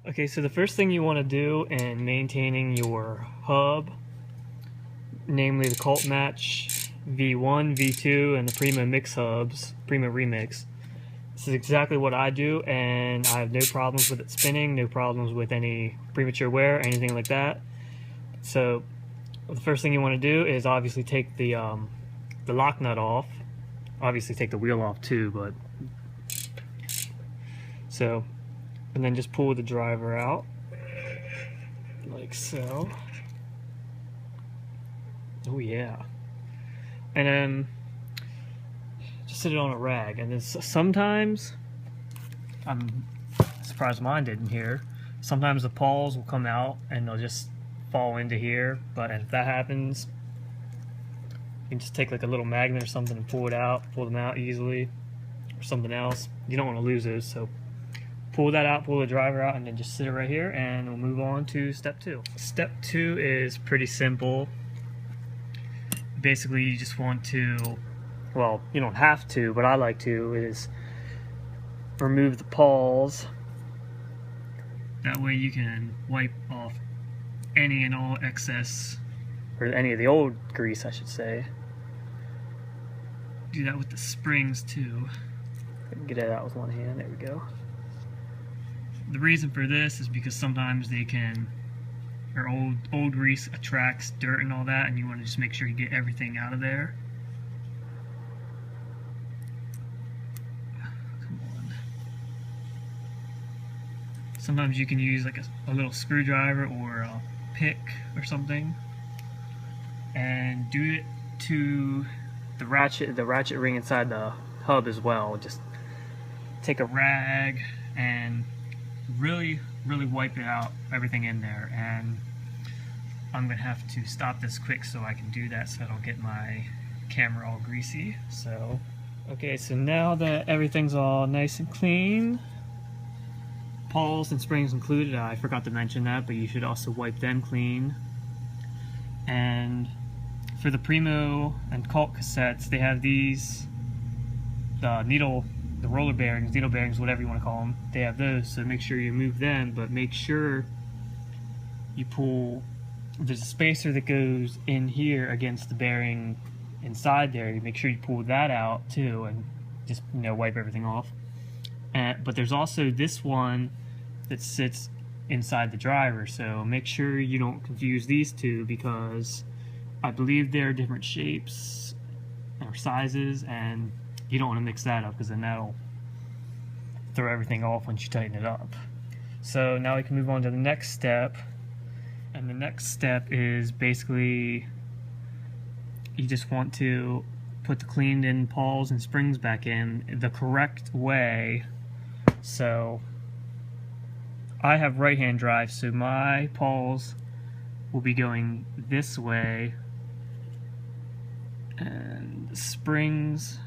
Okay, so the first thing you want to do in maintaining your hub, namely the Cult Match V1, V2, and the Primo Mix hubs, Primo Remix. This is exactly what I do, and I have no problems with it spinning, no problems with any premature wear, anything like that. So the first thing you want to do is obviously take the lock nut off. Obviously take the wheel off too, but so, and then just pull the driver out like so. Oh yeah. And then just sit it on a rag, and then sometimes, I'm surprised mine didn't here, sometimes the pawls will come out and they'll just fall into here, but if that happens, you can just take like a little magnet or something and pull them out easily, or something else. You don't want to lose those, so pull that out, pull the driver out, and then just sit it right here, and we'll move on to step 2. Step 2 is pretty simple. Basically, you just want to, well, you don't have to, but I like to, is remove the pawls. That way you can wipe off any and all excess, or any of the old grease, I should say. Do that with the springs too. I can get it out with one hand, there we go. The reason for this is because sometimes they can, or old grease attracts dirt and all that, and you want to just make sure you get everything out of there. Come on. Sometimes you can use like a little screwdriver or a pick or something, and do it to the ratchet ring inside the hub as well. Just take a rag and really wipe it out, everything in there. And I'm gonna have to stop this quick so I can do that, so I don't get my camera all greasy. So okay, so now that everything's all nice and clean, pawls and springs included, I forgot to mention that, but you should also wipe them clean. And for the Primo and Cult cassettes, they have these, the roller bearings, needle bearings, whatever you want to call them. They have those, so make sure you move them, but make sure you pull, there's a spacer that goes in here against the bearing inside there. You make sure you pull that out too, and just, you know, wipe everything off. But there's also this one that sits inside the driver, so make sure you don't confuse these two, because I believe they're different shapes or sizes, and you don't want to mix that up, because then that'll throw everything off once you tighten it up. So now we can move on to the next step, and the next step is basically you just want to put the cleaned in pawls and springs back in the correct way. So I have right hand drive, so my pawls will be going this way, and the springs,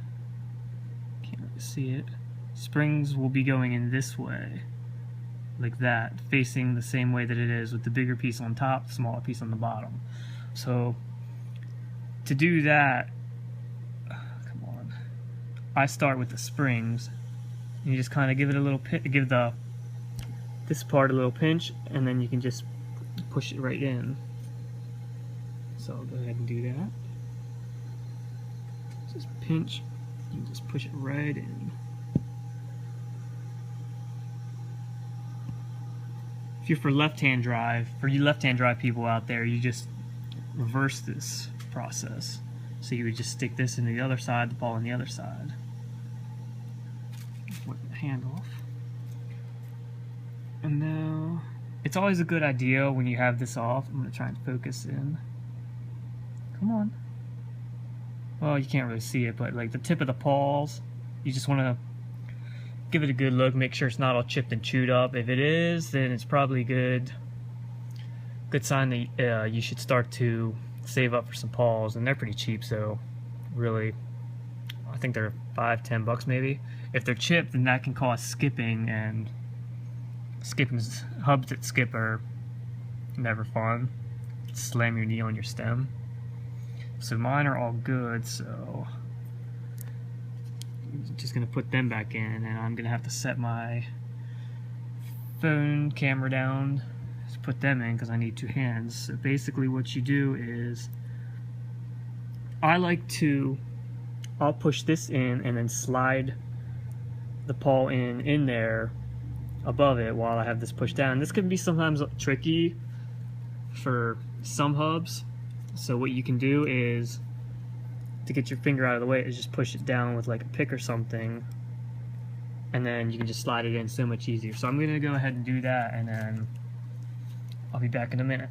can't really see it, springs will be going in this way, like that, facing the same way that it is, with the bigger piece on top, the smaller piece on the bottom. So to do that, come on, I start with the springs. You just kind of give it a little give this part a little pinch, and then you can just push it right in. So I'll go ahead and do that. Just pinch and just push it right in. If you're for left-hand drive, for you left-hand drive people out there, you just reverse this process. So you would just stick this into the other side, the ball on the other side. Wipe the hand off. And now, it's always a good idea when you have this off. I'm going to try and focus in. Come on. Well, you can't really see it, but like the tip of the pawls, you just want to give it a good look, make sure it's not all chipped and chewed up. If it is, then it's probably good sign that you should start to save up for some pawls, and they're pretty cheap, so really, I think they're $5–10 bucks maybe. If they're chipped, then that can cause skipping, and hubs that skip are never fun. Slam your knee on your stem. So mine are all good, so I'm just gonna put them back in, and I'm gonna have to set my phone camera down, just put them in because I need two hands. So basically what you do is, I'll push this in and then slide the pawl in there above it while I have this pushed down. This can be sometimes tricky for some hubs, so what you can do is, to get your finger out of the way, is just push it down with like a pick or something, and then you can just slide it in so much easier. So I'm gonna go ahead and do that, and then I'll be back in a minute.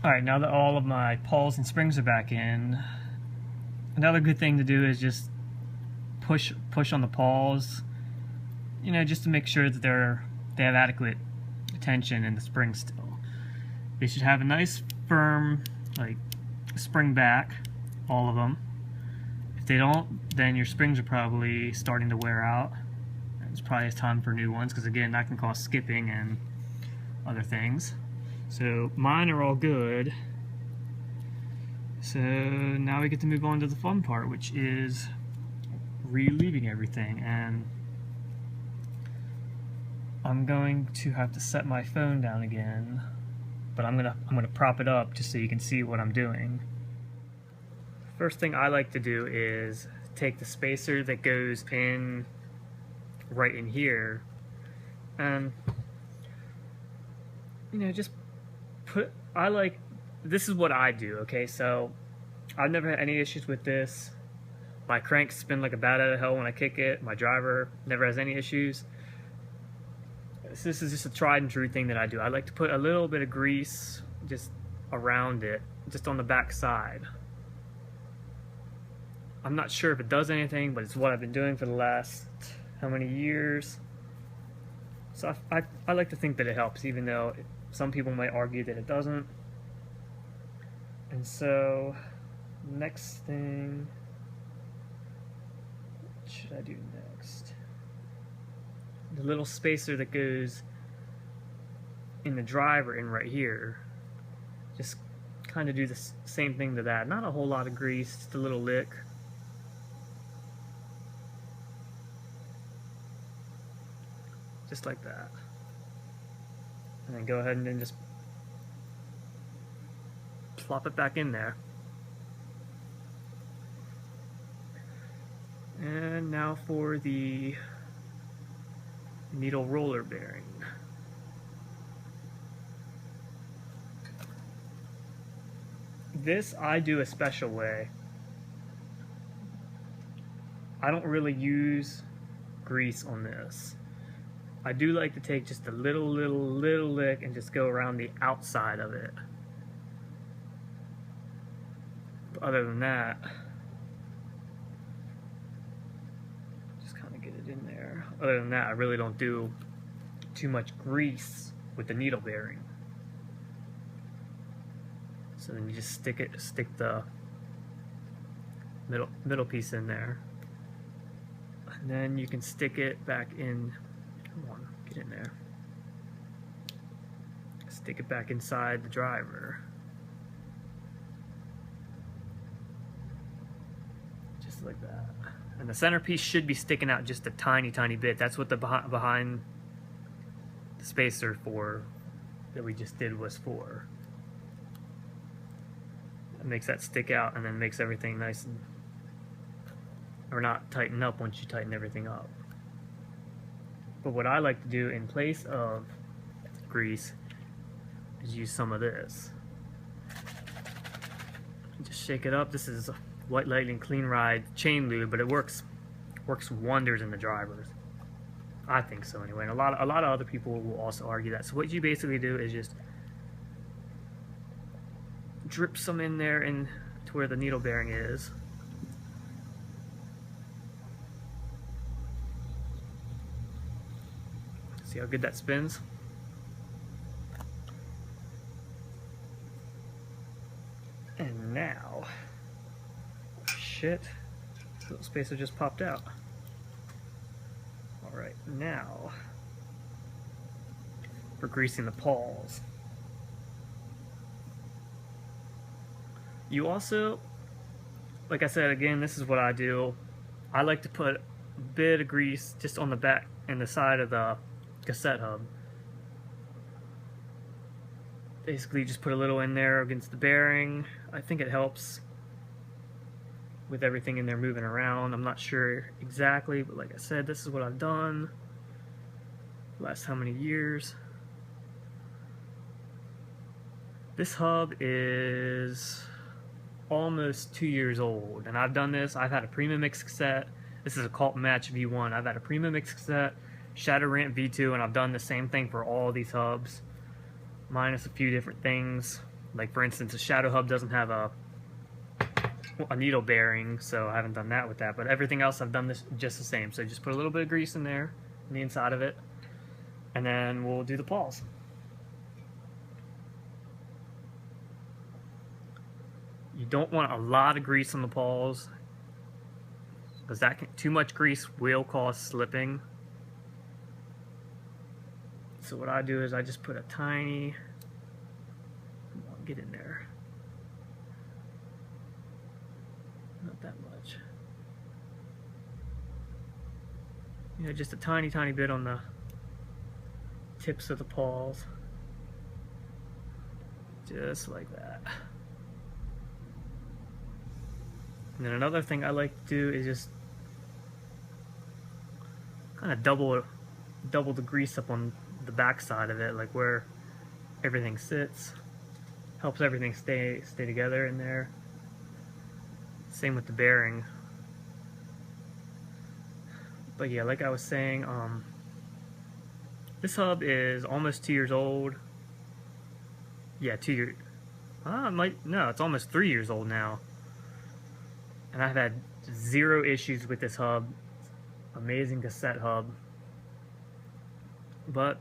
Alright, now that all of my pawls and springs are back in, another good thing to do is just push on the pawls, you know, just to make sure that they have adequate tension in the spring still. They should have a nice firm like spring back, all of them. If they don't, then your springs are probably starting to wear out. It's probably time for new ones, because again, that can cause skipping and other things. So mine are all good. So now we get to move on to the fun part, which is relubing everything. And I'm going to have to set my phone down again, but I'm gonna prop it up just so you can see what I'm doing. First thing I like to do is take the spacer that goes in right in here, and you know, just this is what I do, okay? So I've never had any issues with this. My cranks spin like a bat out of hell when I kick it. My driver never has any issues. This is just a tried and true thing that I do. I like to put a little bit of grease just around it, just on the back side. I'm not sure if it does anything, but it's what I've been doing for the last how many years. So I like to think that it helps, even though some people might argue that it doesn't. And so next thing, what should I do next? The little spacer that goes in the driver in right here, just kind of do the same thing to that. Not a whole lot of grease, just a little lick. Just like that. And then go ahead and then just plop it back in there. And now for the needle roller bearing. This I do a special way. I don't really use grease on this. I do like to take just a little lick and just go around the outside of it. But other than that, just kind of get it in there. Other than that, I really don't do too much grease with the needle bearing. So then you just stick the middle piece in there, and then you can stick it back in. Come on, get in there. Stick it back inside the driver. Just like that. And the centerpiece should be sticking out just a tiny bit. That's what the behind the spacer for that we just did was for. It makes that stick out and then makes everything nice and, or not tighten up once you tighten everything up. But what I like to do in place of grease is use some of this. Just shake it up. This is White Lightning Clean Ride chain lube, but it works wonders in the drivers. I think so anyway. And a lot of other people will also argue that. So what you basically do is just drip some in there and to where the needle bearing is. See how good that spins? And now, shit, little spacer just popped out. Alright, now for greasing the pawls. You also, like I said again, this is what I do. I like to put a bit of grease just on the back and the side of the cassette hub, basically just put a little in there against the bearing. I think it helps with everything in there moving around. I'm not sure exactly, but like I said, this is what I've done last how many years. This hub is almost 2 years old, and I've done this. I've had a Primo mix cassette. This is a Cult Match V1. I've had a Primo mix cassette, Shadow Ramp V2, and I've done the same thing for all these hubs, minus a few different things. Like for instance, a Shadow hub doesn't have a needle bearing, so I haven't done that with that. But everything else I've done this just the same. So just put a little bit of grease in there, on the inside of it, and then we'll do the paws. You don't want a lot of grease on the paws, because too much grease will cause slipping. So what I do is I just put a tiny, come on, get in there. Not that much. You know, just a tiny bit on the tips of the paws. Just like that. And then another thing I like to do is just kind of double the grease up on the back side of it, like where everything sits. Helps everything stay together in there. Same with the bearing. But yeah, like I was saying, this hub is almost 2 years old. Yeah, 2 years. No, it's almost 3 years old now. And I've had zero issues with this hub. Amazing cassette hub. But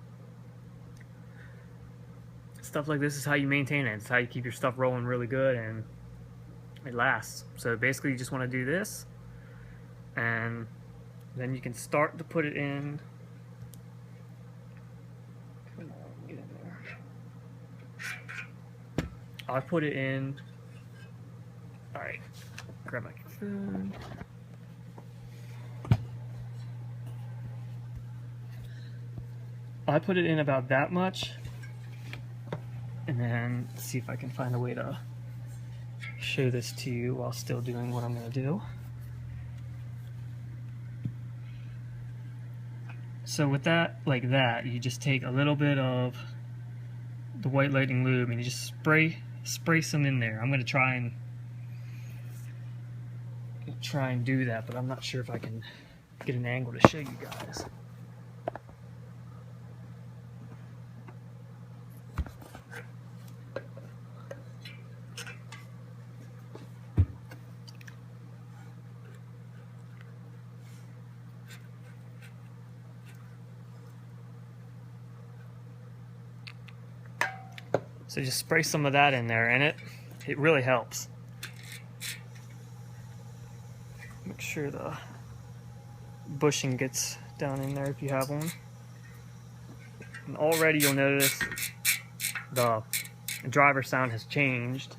stuff like this is how you maintain it. It's how you keep your stuff rolling really good and it lasts. So basically you just want to do this, and then you can start to put it in. Come on, get in there. I put it in. Alright, grab my phone. I put it in about that much, and then see if I can find a way to show this to you while still doing what I'm going to do. So with that, like that, you just take a little bit of the White Lightning lube and you just spray some in there. I'm going to try and do that, but I'm not sure if I can get an angle to show you guys. So just spray some of that in there, and it really helps. Make sure the bushing gets down in there if you have one. And already you'll notice the driver sound has changed.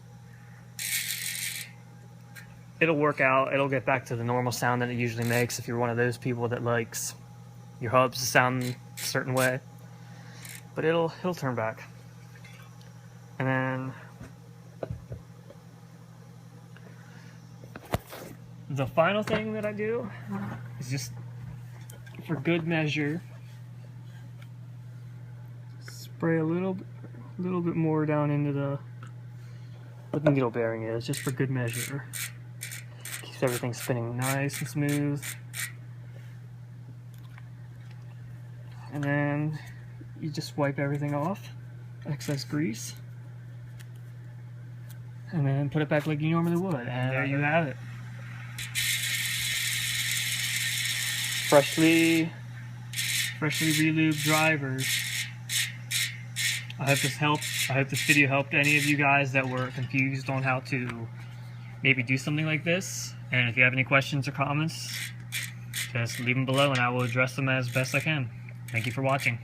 It'll work out. It'll get back to the normal sound that it usually makes if you're one of those people that likes your hubs to sound a certain way. But it'll turn back. And then the final thing that I do is just for good measure spray a little bit more down into where the needle bearing is, just for good measure. Keeps everything spinning nice and smooth. And then you just wipe everything off, excess grease. And then put it back like you normally would, and there you have it. Freshly relubed drivers. I hope this helped. I hope this video helped any of you guys that were confused on how to maybe do something like this. And if you have any questions or comments, just leave them below and I will address them as best I can. Thank you for watching.